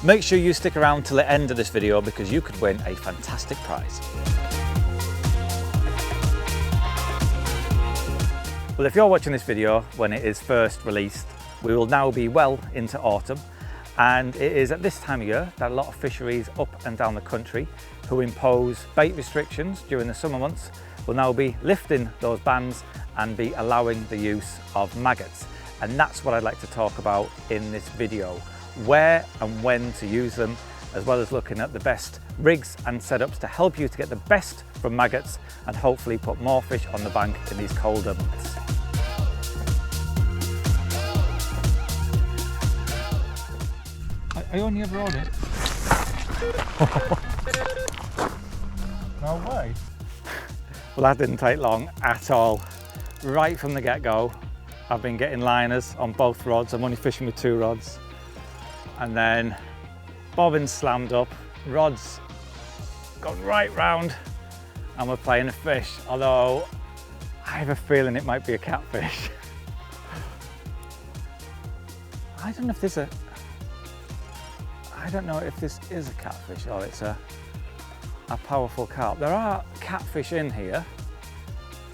Make sure you stick around till the end of this video because you could win a fantastic prize. Well, if you're watching this video when it is first released, we will now be well into autumn, and it is at this time of year that a lot of fisheries up and down the country who impose bait restrictions during the summer months will now be lifting those bans and be allowing the use of maggots. And that's what I'd like to talk about in this video. Where and when to use them, as well as looking at the best rigs and setups to help you to get the best from maggots and hopefully put more fish on the bank in these colder months. I only ever on it. No way. Well, that didn't take long at all. Right from the get-go, I've been getting liners on both rods. I'm only fishing with 2 rods. And then bobbins slammed up, rods gone right round, and we're playing a fish. Although I have a feeling it might be a catfish. I don't know if this is a catfish or it's a powerful carp. There are catfish in here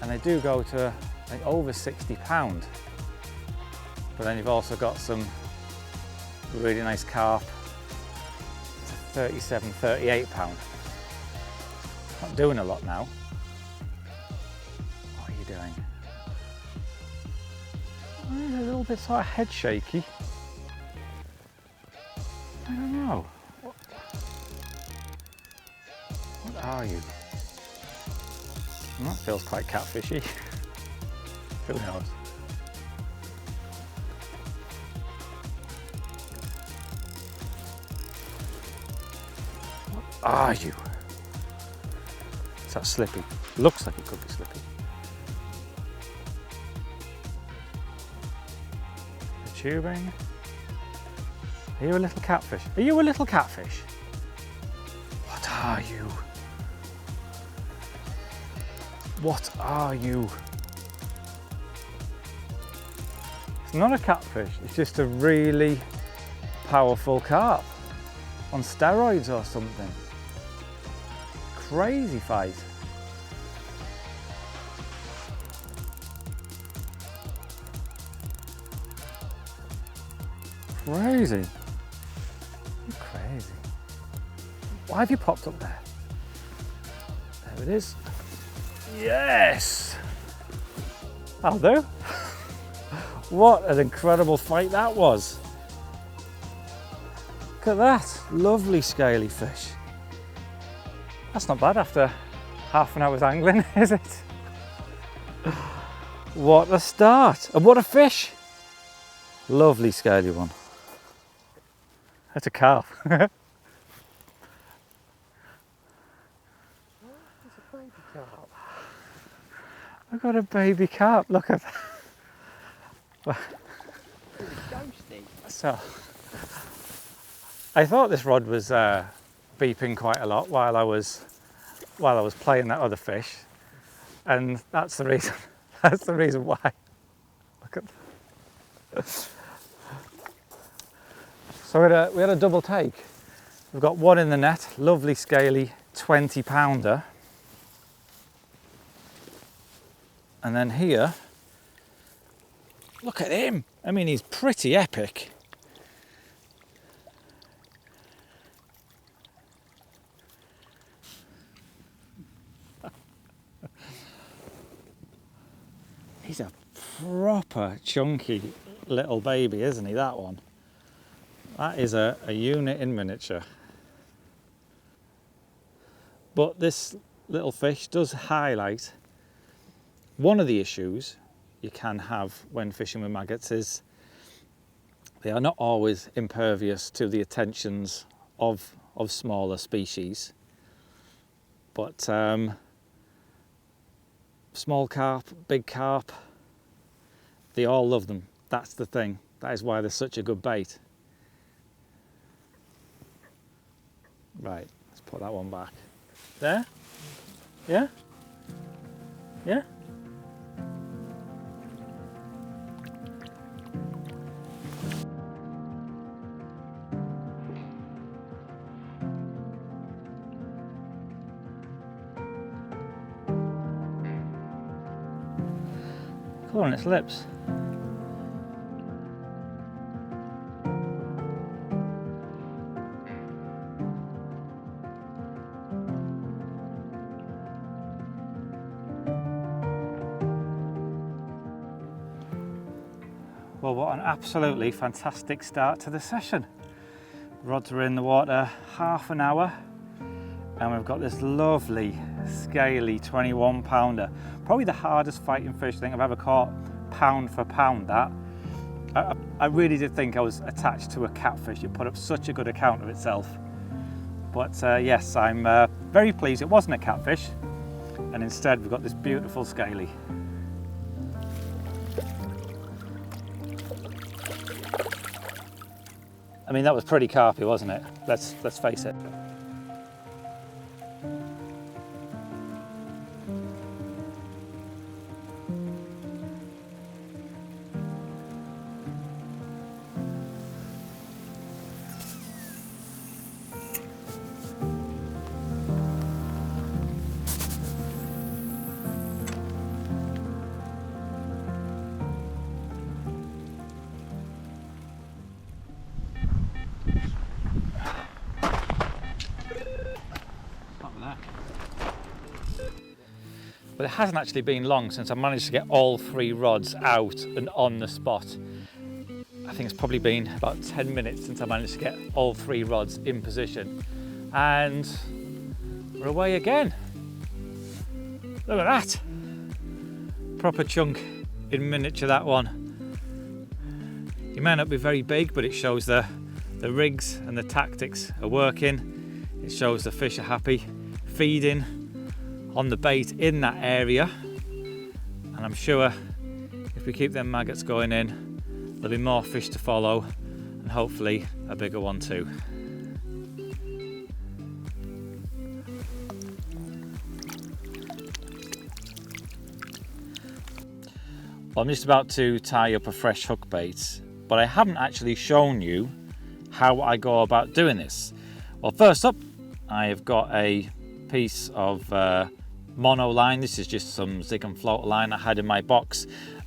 and they do go to like over 60 pound. But then you've also got some really nice carp to 37, 38 pound. Not doing a lot now. What are you doing? I'm a little bit sort of head shaky. I don't know. What are you? That feels quite catfishy. Who knows? What are you? Is that slippy? Looks like it could be slippy. The tubing. Are you a little catfish? Are you a little catfish? What are you? What are you? It's not a catfish, it's just a really powerful carp on steroids or something. Crazy fight. Crazy. Crazy. Why have you popped up there? There it is. Yes! I'll do. What an incredible fight that was. Look at that. Lovely scaly fish. That's not bad after half an hour's angling, is it? What a start. And what a fish. Lovely scaly one. That's a carp. It's a baby carp. I've got a baby carp, look at that. It's ghosty. So, I thought this rod was beeping quite a lot while I was playing that other fish, and that's the reason. That's the reason why. Look at that. So we had a double take. We've got one in the net, lovely scaly 20 pounder. And then here, look at him. I mean, he's pretty epic. He's a proper chunky little baby, isn't he, that one? That is a unit in miniature. But this little fish does highlight one of the issues you can have when fishing with maggots is they are not always impervious to the attentions of smaller species. But small carp, big carp, they all love them. That's the thing. That is why they're such a good bait. Right, let's put that one back. There? Yeah? Yeah? Colour on its lips. Well, what an absolutely fantastic start to the session. Rods are in the water half an hour and we've got this lovely scaly 21 pounder. Probably the hardest fighting fish I think I've ever caught, pound for pound that. I really did think I was attached to a catfish. It put up such a good account of itself. But yes, I'm very pleased it wasn't a catfish and instead we've got this beautiful scaly. I mean, that was pretty carpy, wasn't it? Let's face it. But it hasn't actually been long since I managed to get all 3 rods out and on the spot. I think it's probably been about 10 minutes since I managed to get all 3 rods in position. And we're away again. Look at that. Proper chunk in miniature, that one. He may not be very big, but it shows the rigs and the tactics are working. It shows the fish are happy, feeding on the bait in that area, and I'm sure if we keep them maggots going in, there'll be more fish to follow and hopefully a bigger one too. Well, I'm just about to tie up a fresh hook bait, but I haven't actually shown you how I go about doing this. Well, first up, I have got a piece of mono line. This is just some zig and float line I had in my box.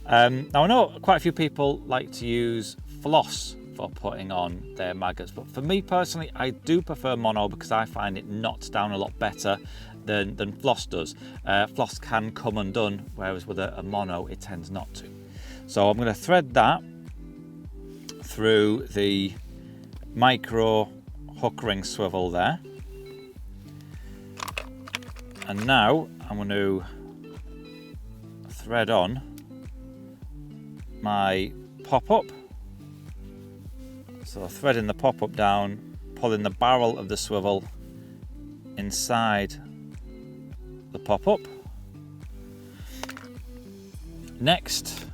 Now I know quite a few people like to use floss for putting on their maggots, but for me personally I do prefer mono because I find it knots down a lot better than floss does. Floss can come undone, whereas with a mono it tends not to. So I'm going to thread that through the micro hook ring swivel there. And now I'm going to thread on my pop-up. So threading the pop-up down, pulling the barrel of the swivel inside the pop-up. Next,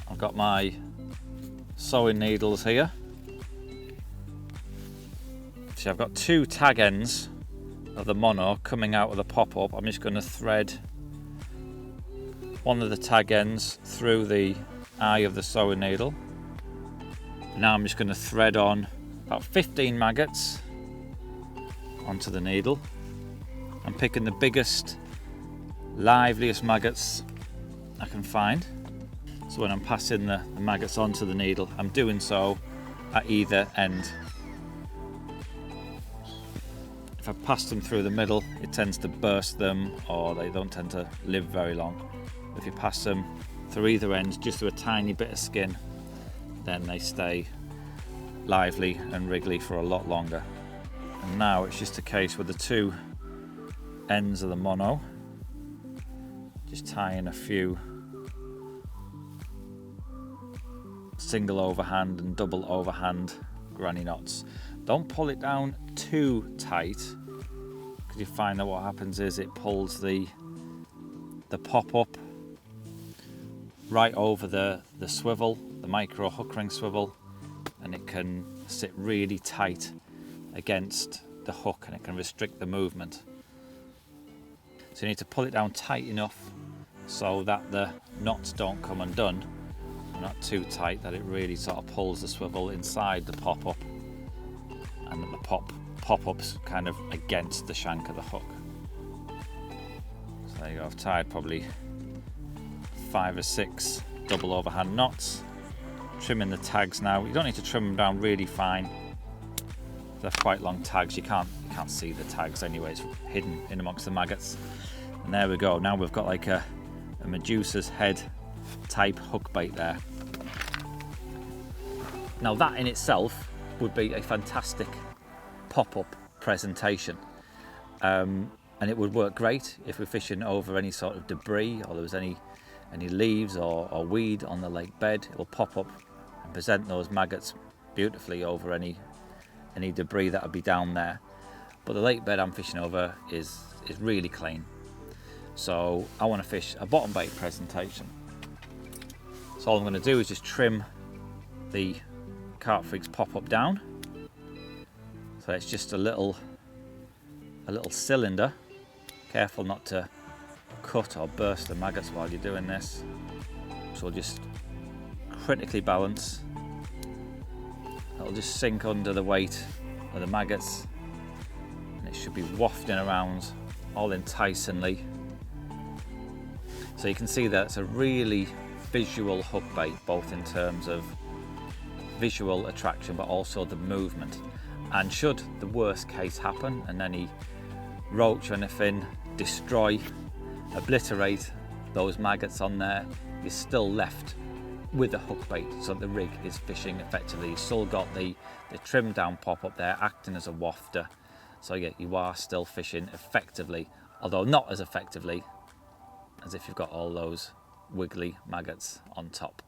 I've got my sewing needles here. So I've got 2 tag ends of the mono coming out of the pop-up. I'm just going to thread one of the tag ends through the eye of the sewing needle. Now I'm just going to thread on about 15 maggots onto the needle. I'm picking the biggest, liveliest maggots I can find. So when I'm passing the maggots onto the needle, I'm doing so at either end. If I pass them through the middle, it tends to burst them, or they don't tend to live very long. If you pass them through either end, just through a tiny bit of skin, then they stay lively and wriggly for a lot longer. And now it's just a case with the 2 ends of the mono, just tying a few single overhand and double overhand granny knots. Don't pull it down too tight, because you find that what happens is it pulls the pop-up right over the swivel, the micro hook ring swivel, and it can sit really tight against the hook and it can restrict the movement. So you need to pull it down tight enough so that the knots don't come undone, not too tight that it really sort of pulls the swivel inside the pop-up, and that the pop-up's kind of against the shank of the hook. So there you go, I've tied probably 5 or 6 double overhand knots. Trimming the tags now. You don't need to trim them down really fine. They're quite long tags. You can't see the tags anyway. It's hidden in amongst the maggots. And there we go. Now we've got like a Medusa's head type hook bait there. Now that in itself would be a fantastic pop-up presentation. And it would work great if we're fishing over any sort of debris, or there was any leaves or weed on the lake bed. It will pop up and present those maggots beautifully over any debris that would be down there. But the lake bed I'm fishing over is really clean. So I want to fish a bottom bait presentation. So all I'm going to do is just trim the Carp Freaks pop-up down. So it's just a little cylinder. Careful not to cut or burst the maggots while you're doing this. So we'll just critically balance. It'll just sink under the weight of the maggots, and it should be wafting around all enticingly. So you can see that it's a really visual hook bait, both in terms of visual attraction but also the movement. And should the worst case happen and any roach or anything destroy, obliterate those maggots on there, you're still left with the hook bait, so the rig is fishing effectively. You've still got the trimmed down pop up there acting as a wafter. So yeah, you are still fishing effectively, although not as effectively as if you've got all those wiggly maggots on top.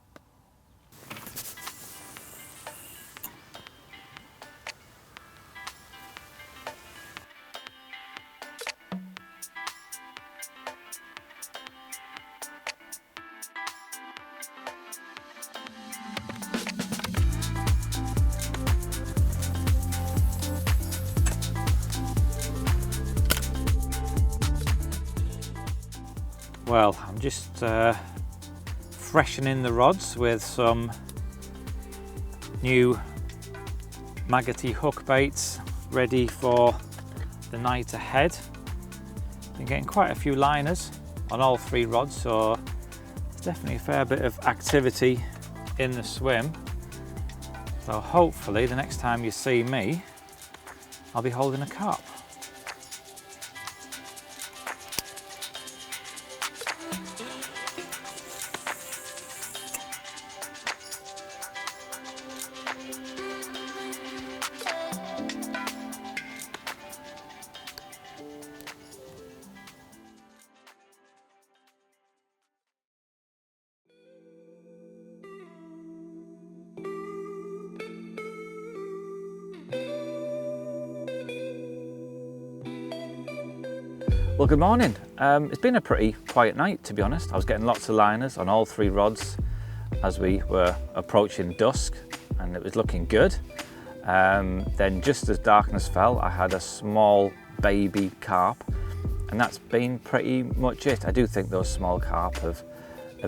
Well, I'm just freshening the rods with some new maggoty hook baits ready for the night ahead. Been getting quite a few liners on all 3 rods, so there's definitely a fair bit of activity in the swim. So hopefully the next time you see me, I'll be holding a carp. Well, good morning. It's been a pretty quiet night, to be honest. I was getting lots of liners on all 3 rods as we were approaching dusk, and it was looking good. Then just as darkness fell, I had a small baby carp, and that's been pretty much it. I do think those small carp have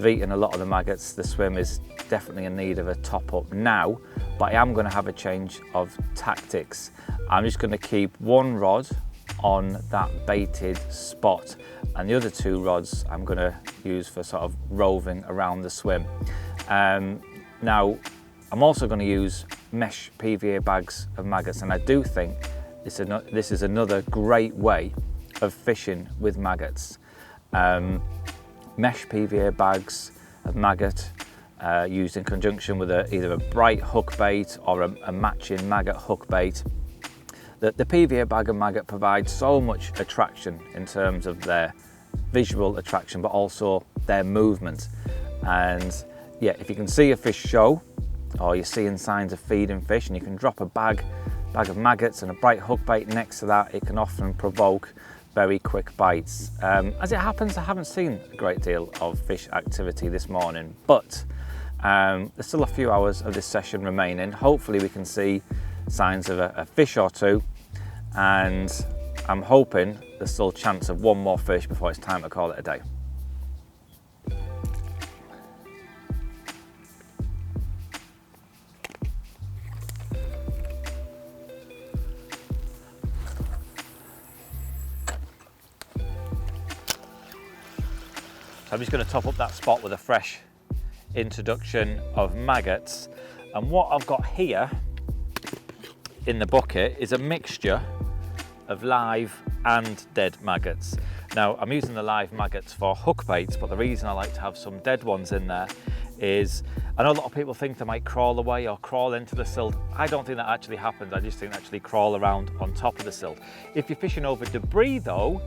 eaten a lot of the maggots. The swim is definitely in need of a top up now, but I am going to have a change of tactics. I'm just going to keep 1 rod on that baited spot, and the other 2 rods I'm going to use for sort of roving around the swim. Now I'm also going to use mesh PVA bags of maggots, and I do think this is another great way of fishing with maggots. Mesh PVA bags of maggot used in conjunction with either a bright hook bait or a matching maggot hook bait. The PVA bag of maggot provides so much attraction in terms of their visual attraction, but also their movement. And yeah, if you can see a fish show, or you're seeing signs of feeding fish, and you can drop a bag of maggots and a bright hook bait next to that, it can often provoke very quick bites. As it happens, I haven't seen a great deal of fish activity this morning, but there's still a few hours of this session remaining. Hopefully we can see signs of a fish or 2, and I'm hoping there's still a chance of 1 more fish before it's time to call it a day. So I'm just going to top up that spot with a fresh introduction of maggots. And what I've got here in the bucket is a mixture of live and dead maggots. Now I'm using the live maggots for hook baits, but the reason I like to have some dead ones in there is I know a lot of people think they might crawl away or crawl into the silt. I don't think that actually happens. I just think they actually crawl around on top of the silt. If you're fishing over debris though,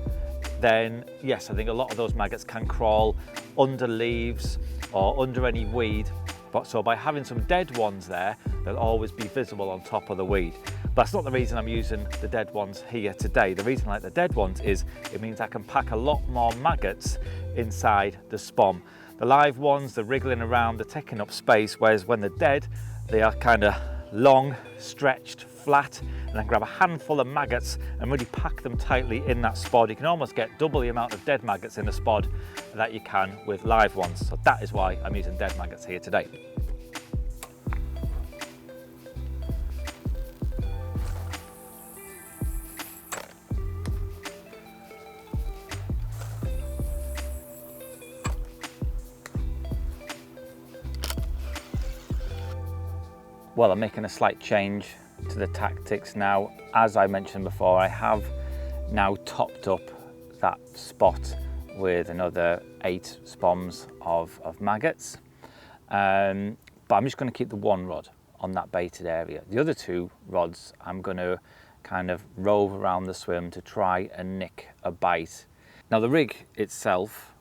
then yes, I think a lot of those maggots can crawl under leaves or under any weed. But so by having some dead ones there, they'll always be visible on top of the weed. But that's not the reason I'm using the dead ones here today. The reason I like the dead ones is it means I can pack a lot more maggots inside the Spomb. The live ones, they're wriggling around, they're taking up space, whereas when they're dead, they are kind of long, stretched, flat, and I can grab a handful of maggots and really pack them tightly in that spod. You can almost get double the amount of dead maggots in a spod that you can with live ones. So that is why I'm using dead maggots here today. Well, I'm making a slight change to the tactics now. As I mentioned before, I have now topped up that spot with another 8 spombs of maggots. But I'm just going to keep the one rod on that baited area. The other 2 rods, I'm going to kind of rove around the swim to try and nick a bite. Now the rig itself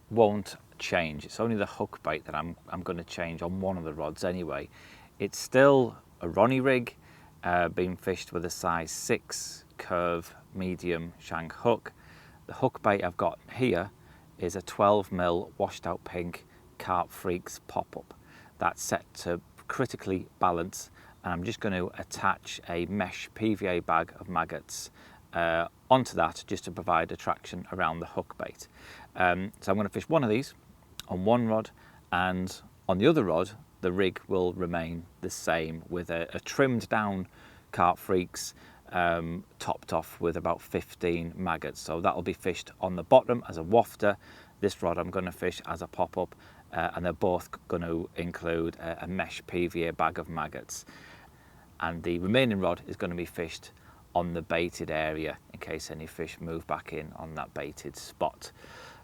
won't change. It's only the hook bait that I'm going to change on one of the rods anyway. It's still a Ronnie rig, being fished with a size 6 curve medium shank hook. The hook bait I've got here is a 12mm washed out pink Carp Freaks pop-up. That's set to critically balance, and I'm just going to attach a mesh PVA bag of maggots onto that just to provide attraction around the hook bait. So I'm going to fish one of these on one rod, and on the other rod the rig will remain the same with a trimmed down Carp Freaks topped off with about 15 maggots. So that'll be fished on the bottom as a wafter. This rod I'm going to fish as a pop-up, and they're both going to include a mesh PVA bag of maggots. And the remaining rod is going to be fished on the baited area in case any fish move back in on that baited spot.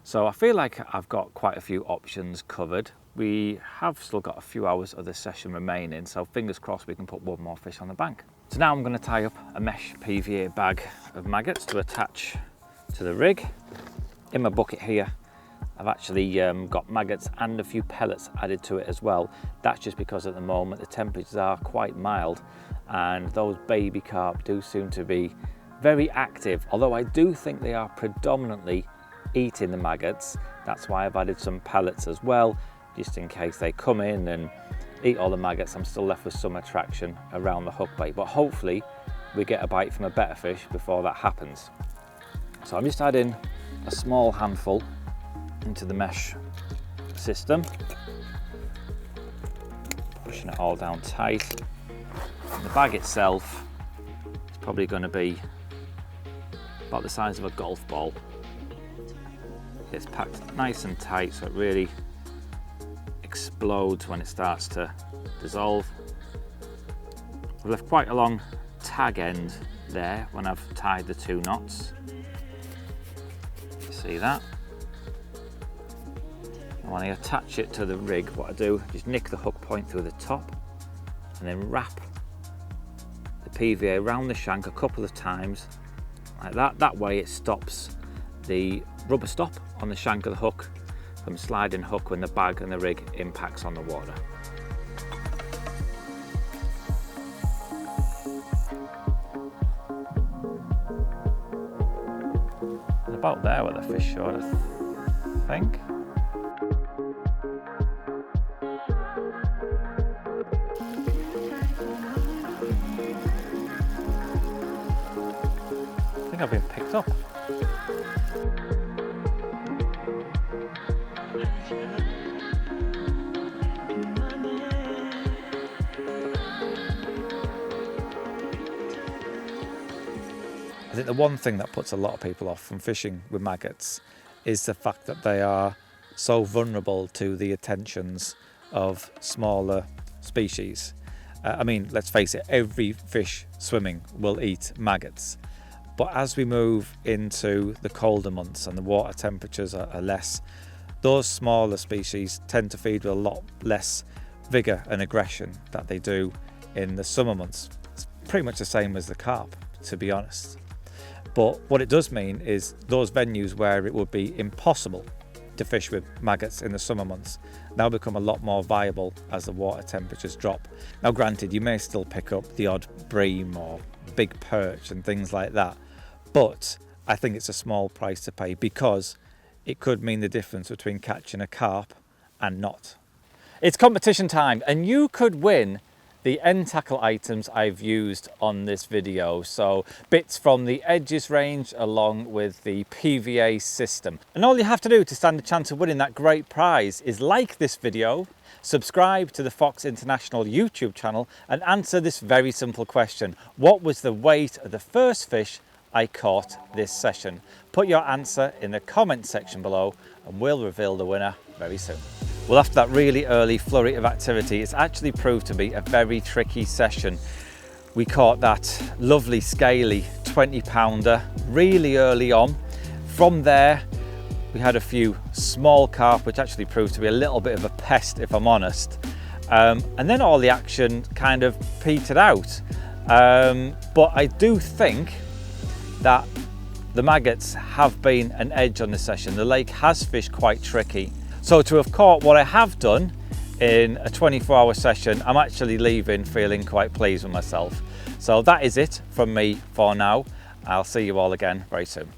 So I feel like I've got quite a few options covered. We have still got a few hours of the session remaining, so fingers crossed we can put one more fish on the bank. So now I'm going to tie up a mesh PVA bag of maggots to attach to the rig. In my bucket here, I've actually got maggots and a few pellets added to it as well. That's just because at the moment the temperatures are quite mild and those baby carp do seem to be very active, although I do think they are predominantly eating the maggots. That's why I've added some pellets as well, just in case they come in and eat all the maggots. I'm still left with some attraction around the hook bait, but hopefully we get a bite from a better fish before that happens. So I'm just adding a small handful into the mesh system, pushing it all down tight. And the bag itself is probably going to be about the size of a golf ball. It's packed nice and tight so it really explodes when it starts to dissolve. I've left quite a long tag end there when I've tied the 2 knots. You see that? And when I attach it to the rig, what I do is nick the hook point through the top and then wrap the PVA around the shank a couple of times like that. That way it stops the rubber stop on the shank of the hook from sliding hook when the bag and the rig impacts on the water. And about there where the fish showed, I think. I think I've been picked up. I think the one thing that puts a lot of people off from fishing with maggots is the fact that they are so vulnerable to the attentions of smaller species. I mean, let's face it, every fish swimming will eat maggots. But as we move into the colder months and the water temperatures are less, those smaller species tend to feed with a lot less vigour and aggression that they do in the summer months. It's pretty much the same as the carp, to be honest. But what it does mean is those venues where it would be impossible to fish with maggots in the summer months now become a lot more viable as the water temperatures drop. Now granted, you may still pick up the odd bream or big perch and things like that, but I think it's a small price to pay because it could mean the difference between catching a carp and not. It's competition time, and you could win the end tackle items I've used on this video. So bits from the Edges range along with the PVA system. And all you have to do to stand a chance of winning that great prize is like this video, subscribe to the Foxinternational YouTube channel, and answer this very simple question. What was the weight of the first fish I caught this session? Put your answer in the comment section below and we'll reveal the winner very soon. Well, after that really early flurry of activity, it's actually proved to be a very tricky session. We caught that lovely scaly 20-pounder really early on. From there, we had a few small carp, which actually proved to be a little bit of a pest, if I'm honest. And then all the action kind of petered out. But I do think that the maggots have been an edge on the session. The lake has fished quite tricky. So to have caught what I have done in a 24-hour session, I'm actually leaving feeling quite pleased with myself. So that is it from me for now. I'll see you all again very soon.